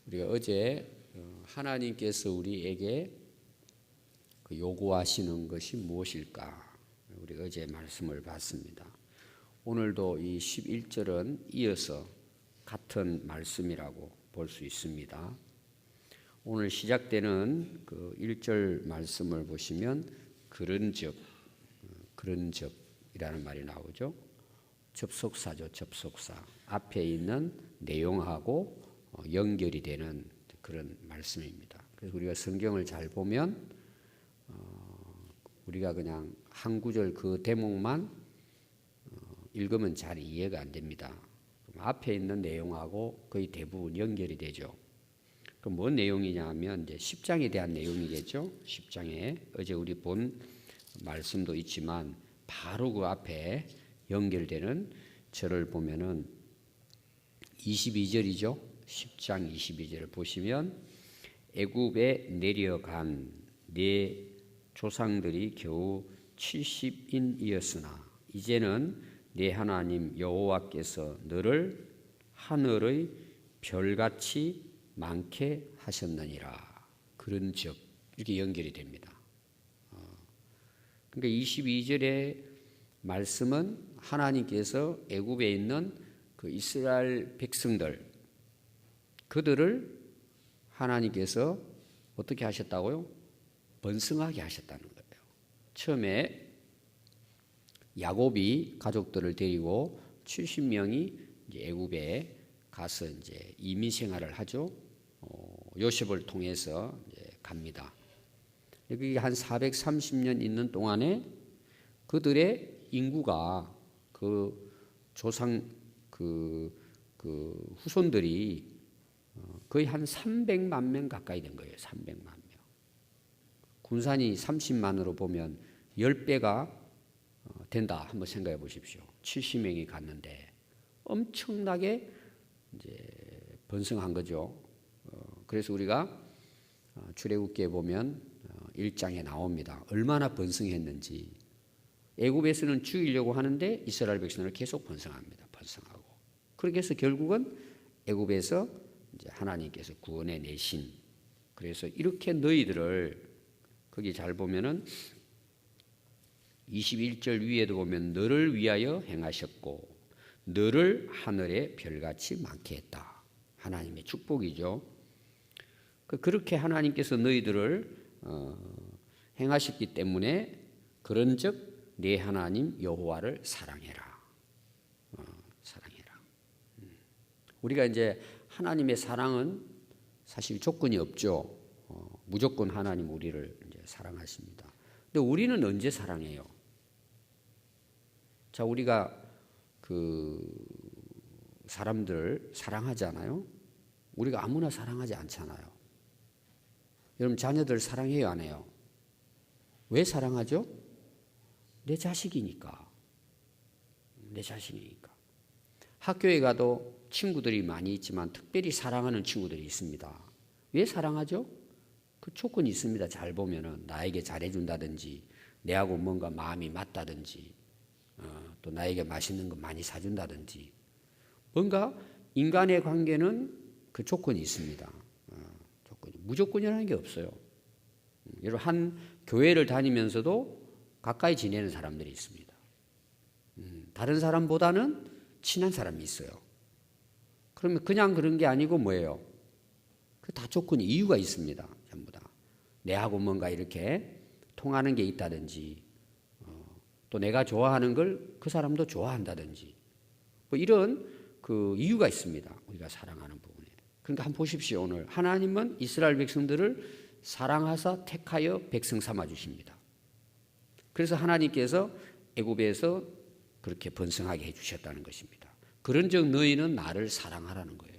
우리가 어제 하나님께서 우리에게 요구하시는 것이 무엇일까? 우리가 어제 말씀을 봤습니다. 오늘도 이 11절은 이어서 같은 말씀이라고 볼 수 있습니다. 오늘 시작되는 그 1절 말씀을 보시면 그런적이라는 말이 나오죠. 접속사죠. 접속사. 앞에 있는 내용하고 연결이 되는 그런 말씀입니다. 그래서 우리가 성경을 잘 보면 우리가 그냥 한 구절 그 대목만 읽으면 잘 이해가 안 됩니다. 앞에 있는 내용하고 거의 대부분 연결이 되죠. 그럼 뭔 내용이냐 하면 이제 10장에 대한 내용이겠죠. 10장에 어제 우리 본 말씀도 있지만 바로 그 앞에 연결되는 절을 보면은 22절이죠. 10장 22절을 보시면 애굽에 내려간 네 조상들이 겨우 70인이었으나 이제는 네 하나님 여호와께서 너를 하늘의 별같이 많게 하셨느니라. 그런즉 이렇게 연결이 됩니다. 그러니까 22절의 말씀은 하나님께서 애굽에 있는 그 이스라엘 백성들 그들을 하나님께서 어떻게 하셨다고요? 번성하게 하셨다는 거예요. 처음에 야곱이 가족들을 데리고 70명이 이제 애굽에 가서 이제 이민 생활을 하죠. 요셉을 통해서 이제 갑니다. 여기 한 430년 있는 동안에 그들의 인구가 그 조상 그 후손들이 거의 한 300만 명 가까이 된 거예요. 300만 명. 군산이 30만으로 보면 10배가 된다. 한번 생각해 보십시오. 70명이 갔는데 엄청나게 이제 번성한 거죠. 그래서 우리가 출애굽기에 보면 1장에 나옵니다. 얼마나 번성했는지. 애굽에서는 죽이려고 하는데 이스라엘 백성을 계속 번성합니다. 번성하고. 그렇게 해서 결국은 애굽에서 이제 하나님께서 구원해 내신. 그래서 이렇게 너희들을 거기 잘 보면은 21절 위에도 보면 너를 위하여 행하셨고 너를 하늘의 별같이 많게 했다. 하나님의 축복이죠. 그렇게 하나님께서 너희들을 행하셨기 때문에 그런즉 네 하나님 여호와를 사랑해라. 사랑해라. 우리가 이제 하나님의 사랑은 사실 조건이 없죠. 무조건 하나님 우리를 이제 사랑하십니다. 근데 우리는 언제 사랑해요? 자, 우리가 그 사람들 사랑하잖아요. 우리가 아무나 사랑하지 않잖아요. 여러분 자녀들 사랑해요, 안 해요? 왜 사랑하죠? 내 자식이니까. 내 자식이니까. 학교에 가도 친구들이 많이 있지만 특별히 사랑하는 친구들이 있습니다. 왜 사랑하죠? 그 조건이 있습니다. 잘 보면은 나에게 잘해준다든지 내하고 뭔가 마음이 맞다든지 또 나에게 맛있는 거 많이 사준다든지 뭔가 인간의 관계는 그 조건이 있습니다. 무조건이라는 게 없어요. 여러분 한 교회를 다니면서도 가까이 지내는 사람들이 있습니다. 다른 사람보다는 친한 사람이 있어요. 그러면 그냥 그런 게 아니고 뭐예요? 그 다 조건이 이유가 있습니다. 전부 다. 내하고 뭔가 이렇게 통하는 게 있다든지 또 내가 좋아하는 걸 그 사람도 좋아한다든지 뭐 이런 그 이유가 있습니다. 우리가 사랑하는 부분에. 그러니까 한번 보십시오. 오늘 하나님은 이스라엘 백성들을 사랑하사 택하여 백성 삼아 주십니다. 그래서 하나님께서 애굽에서 그렇게 번성하게 해주셨다는 것입니다. 그런즉 너희는 나를 사랑하라는 거예요.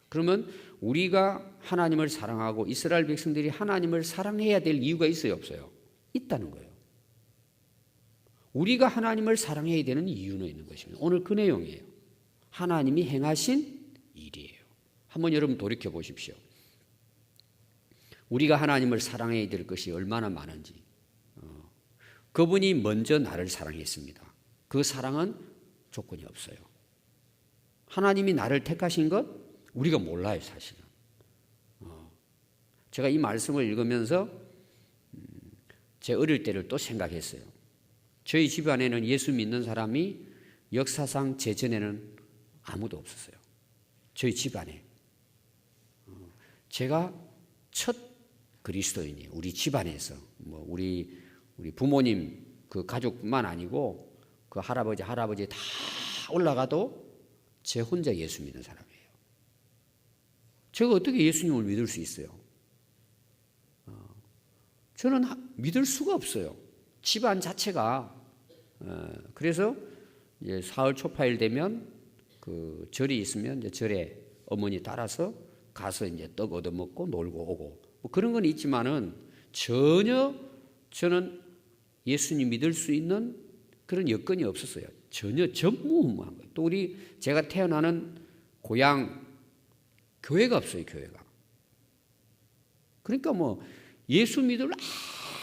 그러면 우리가 하나님을 사랑하고 이스라엘 백성들이 하나님을 사랑해야 될 이유가 있어요, 없어요? 있다는 거예요. 우리가 하나님을 사랑해야 되는 이유는 있는 것입니다. 오늘 그 내용이에요. 하나님이 행하신 일이에요. 한번 여러분 돌이켜 보십시오. 우리가 하나님을 사랑해야 될 것이 얼마나 많은지. 그분이 먼저 나를 사랑했습니다. 그 사랑은 조건이 없어요. 하나님이 나를 택하신 것 우리가 몰라요, 사실은. 제가 이 말씀을 읽으면서 제 어릴 때를 또 생각했어요. 저희 집안에는 예수 믿는 사람이 역사상 제 전에는 아무도 없었어요. 저희 집안에. 제가 첫 그리스도인이에요. 우리 집안에서. 우리 부모님 그 가족뿐만 아니고 그 할아버지 다 올라가도 제 혼자 예수 믿는 사람이에요. 제가 어떻게 예수님을 믿을 수 있어요? 저는 믿을 수가 없어요. 집안 자체가. 그래서 이제 사흘 초파일 되면 그 절이 있으면 이제 절에 어머니 따라서 가서 이제 떡 얻어먹고 놀고 오고 뭐 그런 건 있지만은 전혀 저는 예수님 믿을 수 있는 그런 여건이 없었어요. 전혀 전무후무한 거예요. 또 제가 태어나는 고향 교회가 없어요. 교회가. 그러니까 뭐 예수 믿을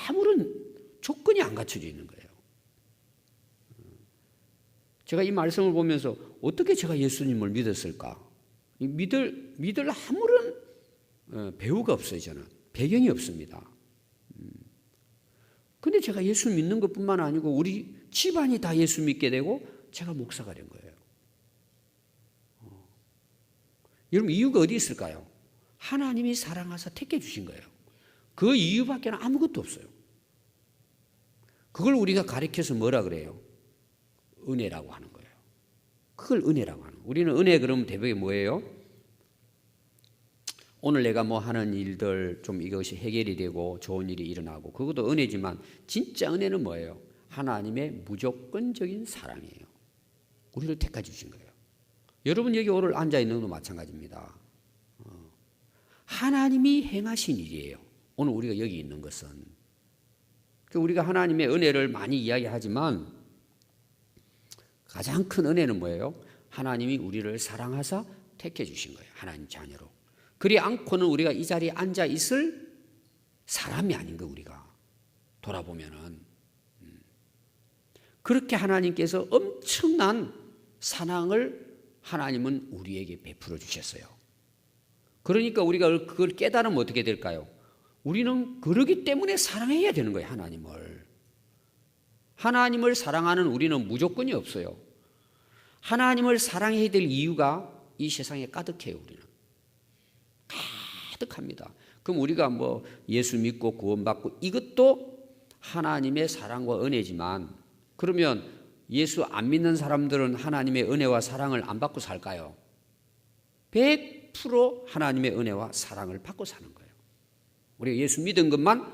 아무런 조건이 안 갖춰져 있는 거예요. 제가 이 말씀을 보면서 어떻게 제가 예수님을 믿었을까? 믿을 아무런 배우가 없어요. 저는 배경이 없습니다. 근데 제가 예수 믿는 것뿐만 아니고 우리 집안이 다 예수 믿게 되고 제가 목사가 된 거예요. 여러분 이유가 어디 있을까요? 하나님이 사랑하사 택해 주신 거예요. 그 이유밖에 아무것도 없어요. 그걸 우리가 가리켜서 뭐라 그래요? 은혜라고 하는 거예요. 그걸 은혜라고 하는 거예요. 우리는 은혜 그러면 대부분 뭐예요? 오늘 내가 뭐 하는 일들 좀 이것이 해결이 되고 좋은 일이 일어나고 그것도 은혜지만 진짜 은혜는 뭐예요? 하나님의 무조건적인 사랑이에요. 우리를 택해 주신 거예요. 여러분 여기 오늘 앉아 있는 것도 마찬가지입니다. 하나님이 행하신 일이에요. 오늘 우리가 여기 있는 것은. 우리가 하나님의 은혜를 많이 이야기하지만 가장 큰 은혜는 뭐예요? 하나님이 우리를 사랑하사 택해 주신 거예요. 하나님 자녀로. 그리 않고는 우리가 이 자리에 앉아 있을 사람이 아닌 거 우리가 돌아보면은. 그렇게 하나님께서 엄청난 사랑을 하나님은 우리에게 베풀어 주셨어요. 그러니까 우리가 그걸 깨달으면 어떻게 될까요? 우리는 그러기 때문에 사랑해야 되는 거예요. 하나님을 사랑하는 우리는 무조건이 없어요. 하나님을 사랑해야 될 이유가 이 세상에 가득해요. 우리는 가득합니다. 그럼 우리가 뭐 예수 믿고 구원받고 이것도 하나님의 사랑과 은혜지만 그러면 예수 안 믿는 사람들은 하나님의 은혜와 사랑을 안 받고 살까요? 100% 하나님의 은혜와 사랑을 받고 사는 거예요. 우리가 예수 믿은 것만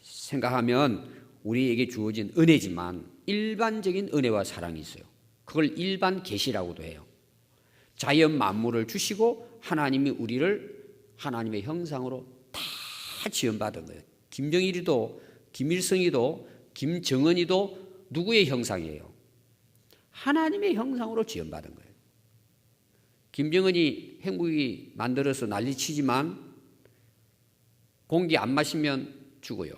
생각하면 우리에게 주어진 은혜지만 일반적인 은혜와 사랑이 있어요. 그걸 일반 계시라고도 해요. 자연 만물을 주시고 하나님이 우리를 하나님의 형상으로 다 지음받은 거예요. 김정일이도 김일성이도 김정은이도 누구의 형상이에요? 하나님의 형상으로 지음받은 거예요. 김정은이 핵무기 만들어서 난리치지만 공기 안 마시면 죽어요.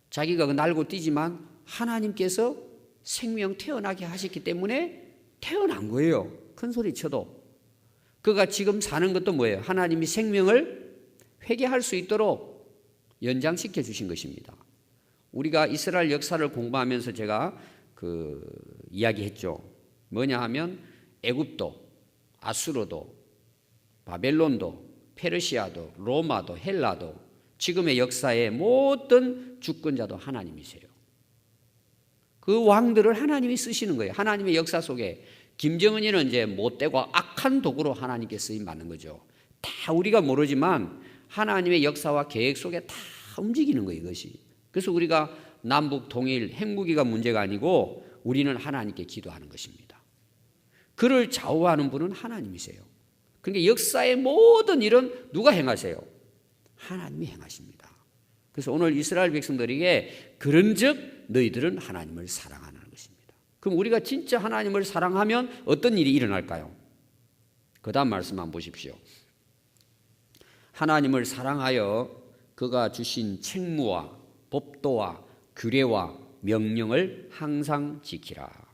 자기가 날고 뛰지만 하나님께서 생명 태어나게 하셨기 때문에 태어난 거예요. 큰 소리 쳐도. 그가 지금 사는 것도 뭐예요? 하나님이 생명을 회개할 수 있도록 연장시켜 주신 것입니다. 우리가 이스라엘 역사를 공부하면서 제가 이야기했죠. 뭐냐 하면 애굽도, 아수르도, 바벨론도, 페르시아도, 로마도, 헬라도 지금의 역사의 모든 주권자도 하나님이세요. 그 왕들을 하나님이 쓰시는 거예요. 하나님의 역사 속에 김정은이는 이제 못되고 악한 도구로 하나님께 쓰임 받는 거죠. 다 우리가 모르지만 하나님의 역사와 계획 속에 다 움직이는 거예요. 이것이. 그래서 우리가 남북 통일 핵무기가 문제가 아니고 우리는 하나님께 기도하는 것입니다. 그를 좌우하는 분은 하나님이세요. 그러니까 역사의 모든 일은 누가 행하세요? 하나님이 행하십니다. 그래서 오늘 이스라엘 백성들에게 그런즉 너희들은 하나님을 사랑하는 것입니다. 그럼 우리가 진짜 하나님을 사랑하면 어떤 일이 일어날까요? 그 다음 말씀 한번 보십시오. 하나님을 사랑하여 그가 주신 책무와 법도와 규례와 명령을 항상 지키라.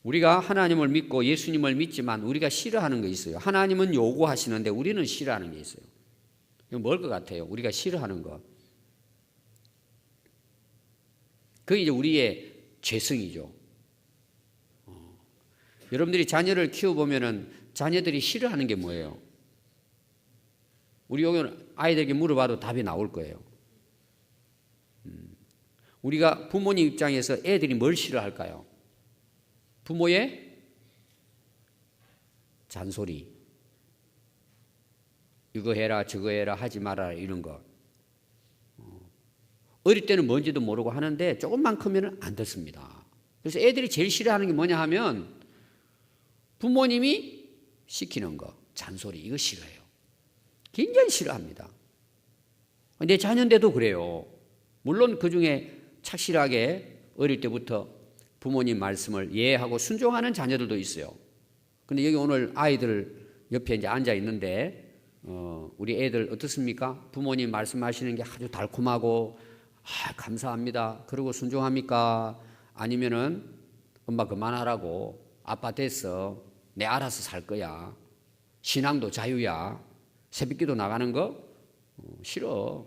우리가 하나님을 믿고 예수님을 믿지만 우리가 싫어하는 게 있어요. 하나님은 요구하시는데 우리는 싫어하는 게 있어요. 이거 뭘 것 같아요? 우리가 싫어하는 것. 그게 이제 우리의 죄성이죠. 여러분들이 자녀를 키워보면은 자녀들이 싫어하는 게 뭐예요? 우리 여기 아이들에게 물어봐도 답이 나올 거예요. 우리가 부모님 입장에서 애들이 뭘 싫어할까요? 부모의 잔소리. 이거 해라 저거 해라 하지 마라 이런 거. 어릴 때는 뭔지도 모르고 하는데 조금만 크면 안 듣습니다. 그래서 애들이 제일 싫어하는 게 뭐냐 하면 부모님이 시키는 거, 잔소리 이거 싫어해요. 굉장히 싫어합니다. 내 자녀인데도 그래요. 물론 그중에 착실하게 어릴 때부터 부모님 말씀을 이해하고 순종하는 자녀들도 있어요. 근데 여기 오늘 아이들 옆에 이제 앉아 있는데 우리 애들 어떻습니까? 부모님 말씀하시는 게 아주 달콤하고 감사합니다. 그리고 순종합니까? 아니면은 엄마 그만하라고 아빠 됐어. 내 알아서 살 거야. 신앙도 자유야. 새벽기도 나가는 거 싫어.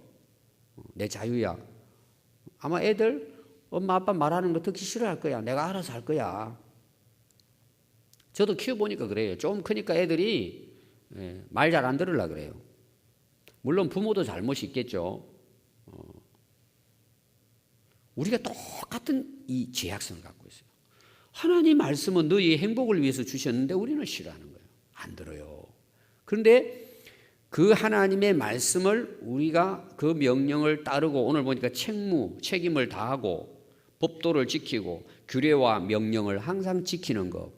내 자유야. 아마 애들 엄마 아빠 말하는 거 듣기 싫어할 거야. 내가 알아서 할 거야. 저도 키워보니까 그래요. 좀 크니까 애들이 말 잘 안 들으려고 그래요. 물론 부모도 잘못이 있겠죠. 우리가 똑같은 이 죄악성을 갖고 있어요. 하나님 말씀은 너희의 행복을 위해서 주셨는데 우리는 싫어하는 거예요. 안 들어요. 그런데 그 하나님의 말씀을 우리가 그 명령을 따르고 오늘 보니까 책임을 다하고 법도를 지키고 규례와 명령을 항상 지키는 거.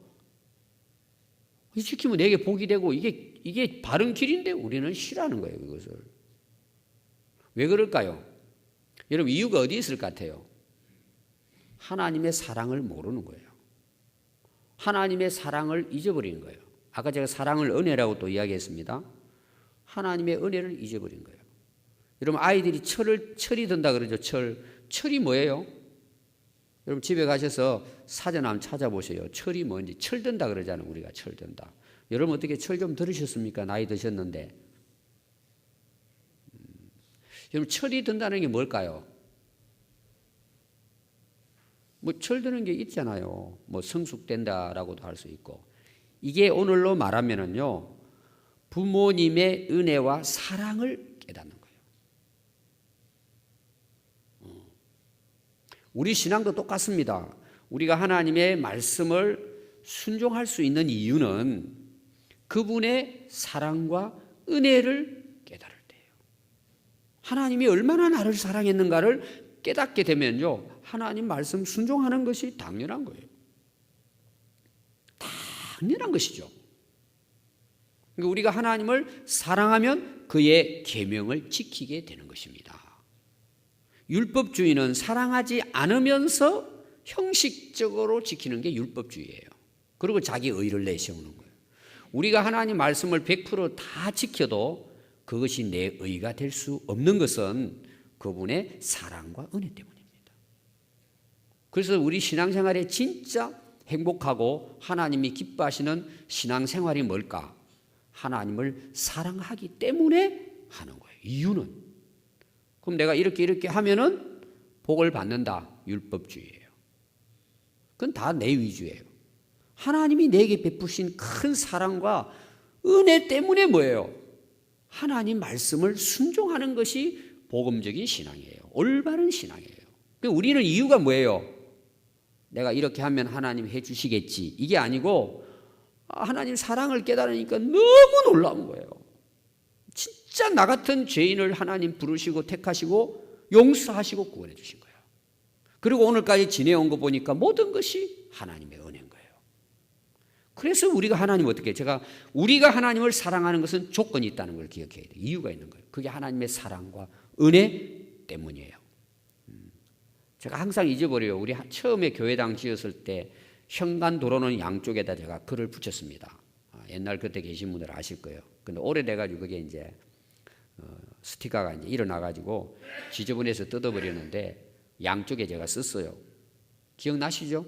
이 지키면 내게 복이 되고 이게 바른 길인데 우리는 싫어하는 거예요. 그것을. 왜 그럴까요? 여러분 이유가 어디 있을 것 같아요? 하나님의 사랑을 모르는 거예요. 하나님의 사랑을 잊어버리는 거예요. 아까 제가 사랑을 은혜라고 또 이야기했습니다. 하나님의 은혜를 잊어버린 거예요. 여러분 아이들이 철이 든다 그러죠. 철이 뭐예요? 여러분 집에 가셔서 사전 한번 찾아보세요. 철이 뭔지. 철 든다 그러잖아요. 우리가 철 든다. 여러분 어떻게 철 좀 들으셨습니까? 나이 드셨는데. 여러분 철이 든다는 게 뭘까요? 뭐 철드는 게 있잖아요. 뭐 성숙된다라고도 할 수 있고. 이게 오늘로 말하면은요. 부모님의 은혜와 사랑을 깨닫는 거예요. 우리 신앙도 똑같습니다. 우리가 하나님의 말씀을 순종할 수 있는 이유는 그분의 사랑과 은혜를 깨달을 때예요. 하나님이 얼마나 나를 사랑했는가를 깨닫게 되면요. 하나님 말씀 순종하는 것이 당연한 거예요. 당연한 것이죠. 그러니까 우리가 하나님을 사랑하면 그의 계명을 지키게 되는 것입니다. 율법주의는 사랑하지 않으면서 형식적으로 지키는 게 율법주의예요. 그리고 자기 의를 내세우는 거예요. 우리가 하나님 말씀을 100%다 지켜도 그것이 내 의가 될 수 없는 것은 그분의 사랑과 은혜 때문입니다. 그래서 우리 신앙생활에 진짜 행복하고 하나님이 기뻐하시는 신앙생활이 뭘까? 하나님을 사랑하기 때문에 하는 거예요. 이유는. 그럼 내가 이렇게 하면은 복을 받는다. 율법주의예요. 그건 다 내 위주예요. 하나님이 내게 베푸신 큰 사랑과 은혜 때문에 뭐예요? 하나님 말씀을 순종하는 것이 복음적인 신앙이에요. 올바른 신앙이에요. 우리는 이유가 뭐예요? 내가 이렇게 하면 하나님 해 주시겠지. 이게 아니고 하나님 사랑을 깨달으니까 너무 놀라운 거예요. 진짜 나 같은 죄인을 하나님 부르시고 택하시고 용서하시고 구원해 주신 거예요. 그리고 오늘까지 지내온 거 보니까 모든 것이 하나님의 은혜인 거예요. 그래서 우리가 하나님 어떻게 우리가 하나님을 사랑하는 것은 조건이 있다는 걸 기억해야 돼요. 이유가 있는 거예요. 그게 하나님의 사랑과 은혜 때문이에요. 제가 항상 잊어버려요. 우리 처음에 교회당 지었을 때 현관 도로는 양쪽에다 제가 글을 붙였습니다. 옛날 그때 계신 분들 아실 거예요. 근데 오래돼가지고 그게 이제 스티커가 이제 일어나가지고 지저분해서 뜯어버렸는데 양쪽에 제가 썼어요. 기억나시죠?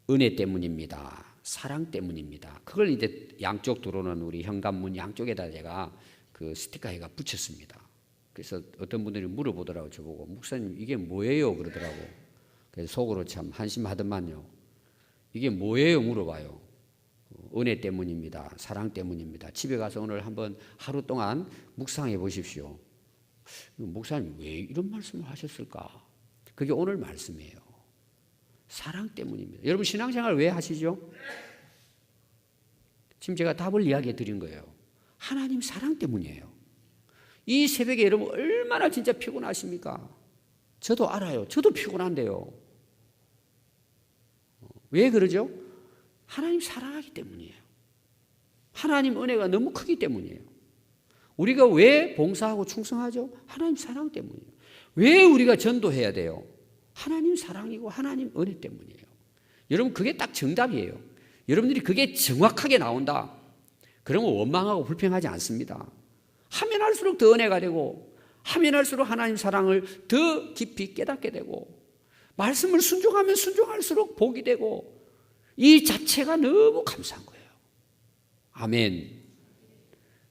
은혜 때문입니다. 사랑 때문입니다. 그걸 이제 양쪽 들어오는 우리 현관문 양쪽에다 제가 그 스티커에가 붙였습니다. 그래서 어떤 분들이 물어보더라고요. 저보고 목사님 이게 뭐예요? 그러더라고. 그래서 속으로 참 한심하더만요. 이게 뭐예요? 물어봐요. 은혜 때문입니다. 사랑 때문입니다. 집에 가서 오늘 한번 하루 동안 묵상해 보십시오. 목사님 왜 이런 말씀을 하셨을까? 그게 오늘 말씀이에요. 사랑 때문입니다. 여러분 신앙생활 왜 하시죠? 지금 제가 답을 이야기해 드린 거예요. 하나님 사랑 때문이에요. 이 새벽에 여러분 얼마나 진짜 피곤하십니까? 저도 알아요. 저도 피곤한데요. 왜 그러죠? 하나님 사랑하기 때문이에요. 하나님 은혜가 너무 크기 때문이에요. 우리가 왜 봉사하고 충성하죠? 하나님 사랑 때문이에요. 왜 우리가 전도해야 돼요? 하나님 사랑이고 하나님 은혜 때문이에요. 여러분 그게 딱 정답이에요. 여러분들이 그게 정확하게 나온다. 그러면 원망하고 불평하지 않습니다. 하면 할수록 더 은혜가 되고 하면 할수록 하나님 사랑을 더 깊이 깨닫게 되고 말씀을 순종하면 순종할수록 복이 되고 이 자체가 너무 감사한 거예요. 아멘.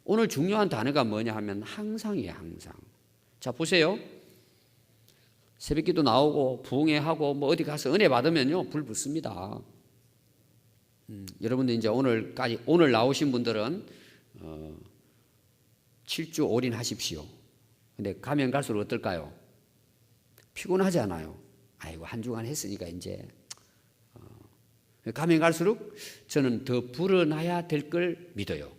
오늘 중요한 단어가 뭐냐 하면 항상이에요. 항상. 자 보세요. 새벽기도 나오고 부흥회하고 뭐 어디 가서 은혜 받으면요 불 붙습니다. 여러분들 이제 오늘 나오신 분들은 7주 올인하십시오. 근데 가면 갈수록 어떨까요? 피곤하지 않아요. 아이고 한 주간 했으니까 이제 가면 갈수록 저는 더 불어나야 될 걸 믿어요.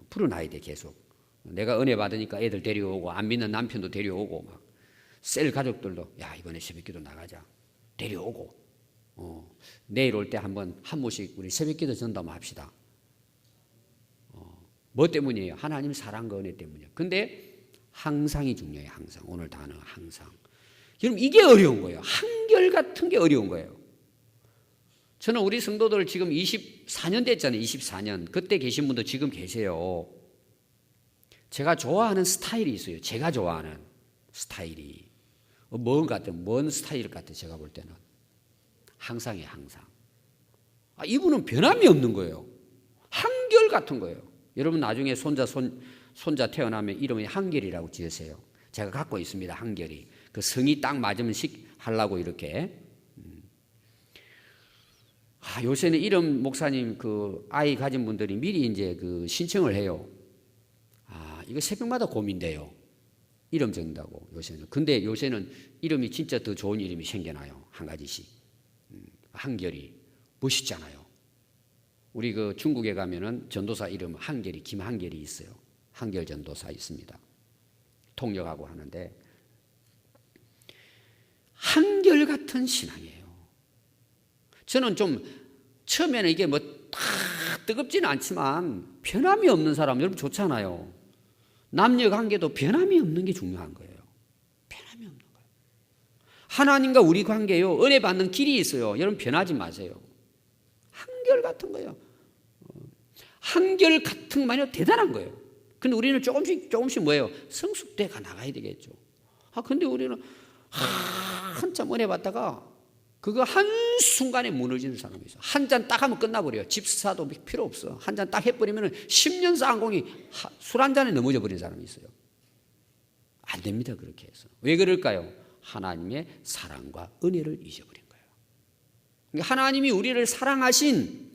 불어나야 돼 계속. 내가 은혜 받으니까 애들 데려오고 안 믿는 남편도 데려오고 막 셀 가족들도 야 이번에 새벽기도 나가자 데려오고 내일 올 때 한번 한 모씩 우리 새벽기도 전담 합시다. 뭐 때문이에요? 하나님 사랑과 은혜 때문이에요. 근데 항상이 중요해요. 항상. 오늘 단어 항상. 여러분 이게 어려운 거예요. 한결같은 게 어려운 거예요. 저는 우리 성도들 지금 24년 됐잖아요. 24년. 그때 계신 분도 지금 계세요. 제가 좋아하는 스타일이 있어요. 제가 좋아하는 스타일이. 뭔 스타일 같아 제가 볼 때는. 항상이에요. 항상. 이분은 변함이 없는 거예요. 한결같은 거예요. 여러분 나중에 손자 태어나면 이름이 한결이라고 지으세요. 제가 갖고 있습니다. 한결이. 그 성이 딱 맞으면 하려고 이렇게. 요새는 이름 목사님 그 아이 가진 분들이 미리 이제 그 신청을 해요. 이거 새벽마다 고민돼요. 이름 적는다고 요새는. 근데 요새는 이름이 진짜 더 좋은 이름이 생겨나요. 한 가지씩. 한결이 멋있잖아요. 우리 그 중국에 가면은 전도사 이름 한결이 김한결이 있어요. 한결 전도사 있습니다. 통역하고 하는데 한결 같은 신앙이에요. 저는 좀 처음에는 이게 뭐 다 뜨겁지는 않지만 변함이 없는 사람 여러분 좋잖아요. 남녀 관계도 변함이 없는 게 중요한 거예요. 변함이 없는 거예요. 하나님과 우리 관계요. 은혜 받는 길이 있어요. 여러분 변하지 마세요. 한결 같은 거예요. 한결 같은 말이 대단한 거예요. 근데 우리는 조금씩 뭐예요? 성숙돼가 나가야 되겠죠. 근데 우리는 한참 은혜 받다가 그거 한순간에 무너지는 사람이 있어요. 한 잔 딱 하면 끝나버려요. 집사도 필요 없어. 한 잔 딱 해버리면 10년 쌓은 공이 술 한 잔에 넘어져 버린 사람이 있어요. 안 됩니다. 그렇게 해서. 왜 그럴까요? 하나님의 사랑과 은혜를 잊어버린 거예요. 그러니까 하나님이 우리를 사랑하신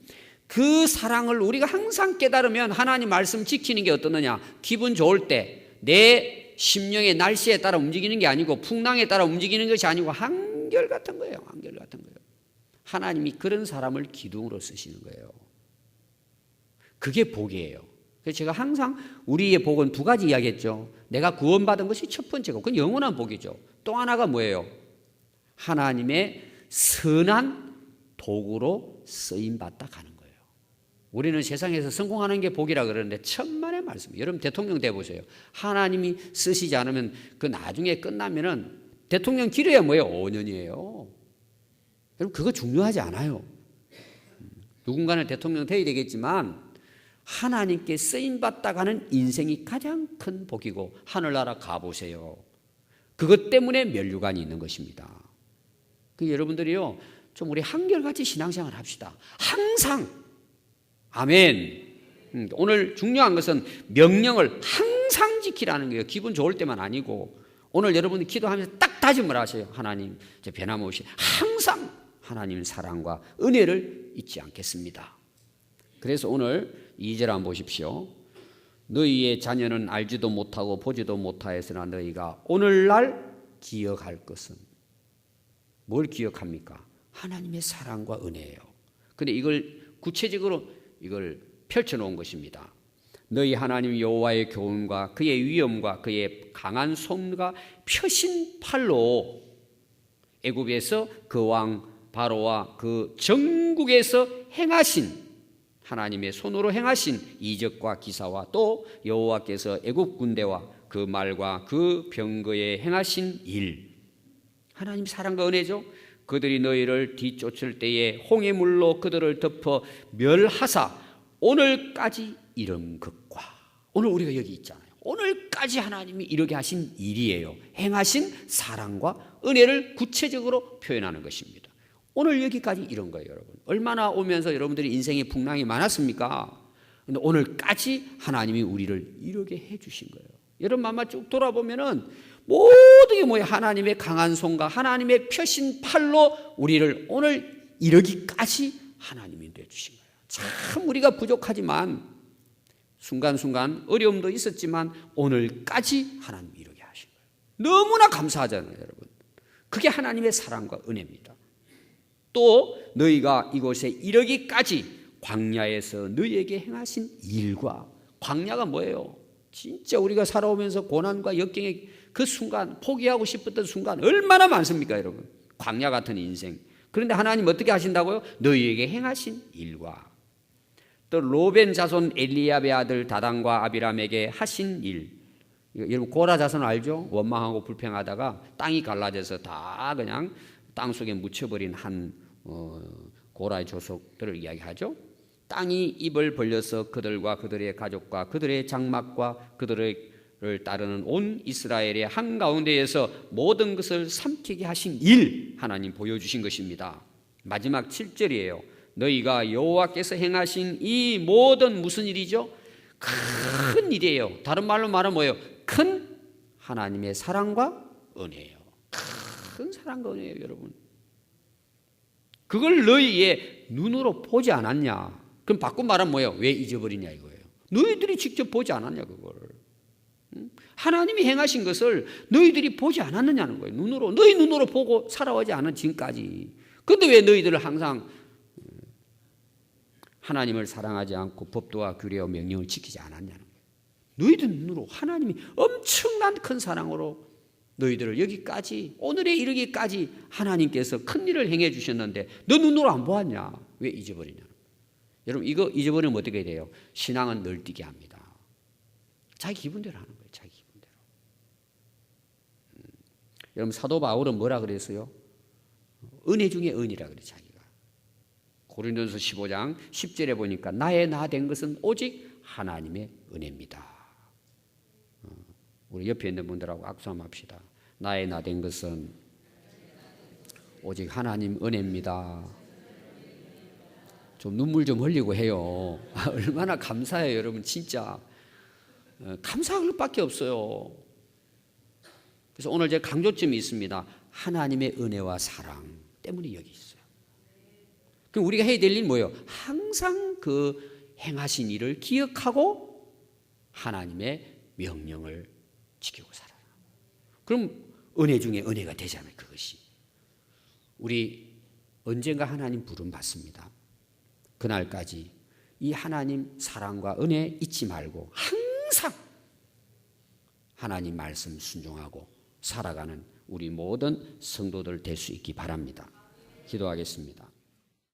그 사랑을 우리가 항상 깨달으면 하나님 말씀 지키는 게 어떻느냐. 기분 좋을 때 내 심령의 날씨에 따라 움직이는 게 아니고 풍랑에 따라 움직이는 것이 아니고 한결 같은 거예요. 한결 같은 거예요. 하나님이 그런 사람을 기둥으로 쓰시는 거예요. 그게 복이에요. 그래서 제가 항상 우리의 복은 두 가지 이야기했죠. 내가 구원받은 것이 첫 번째고 그건 영원한 복이죠. 또 하나가 뭐예요? 하나님의 선한 도구로 쓰임받다 가는 거예요. 우리는 세상에서 성공하는 게 복이라 그러는데 천만의 말씀이에요. 여러분 대통령 돼보세요. 하나님이 쓰시지 않으면 그 나중에 끝나면은 대통령 길어야 뭐예요? 5년이에요. 여러분 그거 중요하지 않아요. 누군가는 대통령 돼야 되겠지만 하나님께 쓰임받다 가는 인생이 가장 큰 복이고 하늘나라 가보세요. 그것 때문에 면류관이 있는 것입니다. 여러분들이요 좀 우리 한결같이 신앙생활 합시다. 항상 아멘. 오늘 중요한 것은 명령을 항상 지키라는 거예요. 기분 좋을 때만 아니고 오늘 여러분이 기도하면서 딱 다짐을 하세요. 하나님, 제 변함없이 항상 하나님 사랑과 은혜를 잊지 않겠습니다. 그래서 오늘 2절 한번 보십시오. 너희의 자녀는 알지도 못하고 보지도 못하였으나 너희가 오늘날 기억할 것은 뭘 기억합니까? 하나님의 사랑과 은혜예요. 근데 이걸 구체적으로 이걸 펼쳐놓은 것입니다. 너희 하나님 여호와의 교훈과 그의 위엄과 그의 강한 손과 펴신 팔로 애굽에서 그 왕 바로와 그 전국에서 행하신 하나님의 손으로 행하신 이적과 기사와 또 여호와께서 애굽 군대와 그 말과 그 병거에 행하신 일, 하나님 사랑과 은혜죠. 그들이 너희를 뒤쫓을 때에 홍해물로 그들을 덮어 멸하사 오늘까지 이른 것과, 오늘 우리가 여기 있잖아요. 오늘까지 하나님이 이르게 하신 일이에요. 행하신 사랑과 은혜를 구체적으로 표현하는 것입니다. 오늘 여기까지 이런 거예요, 여러분. 얼마나 오면서 여러분들이 인생의 풍랑이 많았습니까? 근데 오늘까지 하나님이 우리를 이르게 해주신 거예요. 여러분 아마 쭉 돌아보면은 모든 게 뭐예요? 하나님의 강한 손과 하나님의 펴신 팔로 우리를 오늘 이르기까지 하나님이 내주신 거예요. 참 우리가 부족하지만 순간순간 어려움도 있었지만 오늘까지 하나님이 이르게 하신 거예요. 너무나 감사하잖아요, 여러분. 그게 하나님의 사랑과 은혜입니다. 또 너희가 이곳에 이르기까지 광야에서 너희에게 행하신 일과, 광야가 뭐예요? 진짜 우리가 살아오면서 고난과 역경의 그 순간, 포기하고 싶었던 순간 얼마나 많습니까, 여러분? 광야 같은 인생. 그런데 하나님 어떻게 하신다고요? 너희에게 행하신 일과 또 로벤 자손 엘리압의 아들 다단과 아비람에게 하신 일. 여러분 고라 자손 알죠? 원망하고 불평하다가 땅이 갈라져서 다 그냥 땅 속에 묻혀버린 한 고라의 조속들을 이야기하죠. 땅이 입을 벌려서 그들과 그들의 가족과 그들의 장막과 그들을 따르는 온 이스라엘의 한가운데에서 모든 것을 삼키게 하신 일, 하나님 보여주신 것입니다. 마지막 7절이에요. 너희가 여호와께서 행하신 이 모든 무슨 일이죠? 큰 일이에요. 다른 말로 말하면 뭐예요? 큰 하나님의 사랑과 은혜예요. 큰 사랑과 은혜예요, 여러분. 그걸 너희의 눈으로 보지 않았냐? 그럼 바꾼 말은 뭐예요? 왜 잊어버리냐 이거예요. 너희들이 직접 보지 않았냐 그걸. 하나님이 행하신 것을 너희들이 보지 않았느냐는 거예요. 눈으로, 너희 눈으로 보고 살아오지 않은 지금까지. 그런데 왜 너희들을 항상 하나님을 사랑하지 않고 법도와 규례와 명령을 지키지 않았냐는 거예요. 너희들 눈으로 하나님이 엄청난 큰 사랑으로 너희들을 여기까지, 오늘에 이르기까지 하나님께서 큰 일을 행해 주셨는데 너 눈으로 안 보았냐? 왜 잊어버리냐? 여러분 이거 잊어버리면 어떻게 돼요? 신앙은 널뛰게 합니다. 자기 기분대로 하는 거예요. 자기 기분대로. 여러분 사도 바울은 뭐라 그랬어요? 은혜 중에 은이라 그래 자기가. 고린도서 15장 10절에 보니까 나의 나 된 것은 오직 하나님의 은혜입니다. 우리 옆에 있는 분들하고 악수 한번 합시다. 나의 나 된 것은 오직 하나님 은혜입니다. 좀 눈물 좀 흘리고 해요. 얼마나 감사해요, 여러분. 진짜 감사할 것밖에 없어요. 그래서 오늘 제 강조점이 있습니다. 하나님의 은혜와 사랑 때문에 여기 있어요. 그럼 우리가 해야 될 일은 뭐예요? 항상 그 행하신 일을 기억하고 하나님의 명령을 지키고 살아요. 그럼 은혜 중에 은혜가 되잖아요. 그것이. 우리 언젠가 하나님 부름 받습니다. 그날까지 이 하나님 사랑과 은혜 잊지 말고 항상 하나님 말씀 순종하고 살아가는 우리 모든 성도들 될 수 있기 바랍니다. 기도하겠습니다.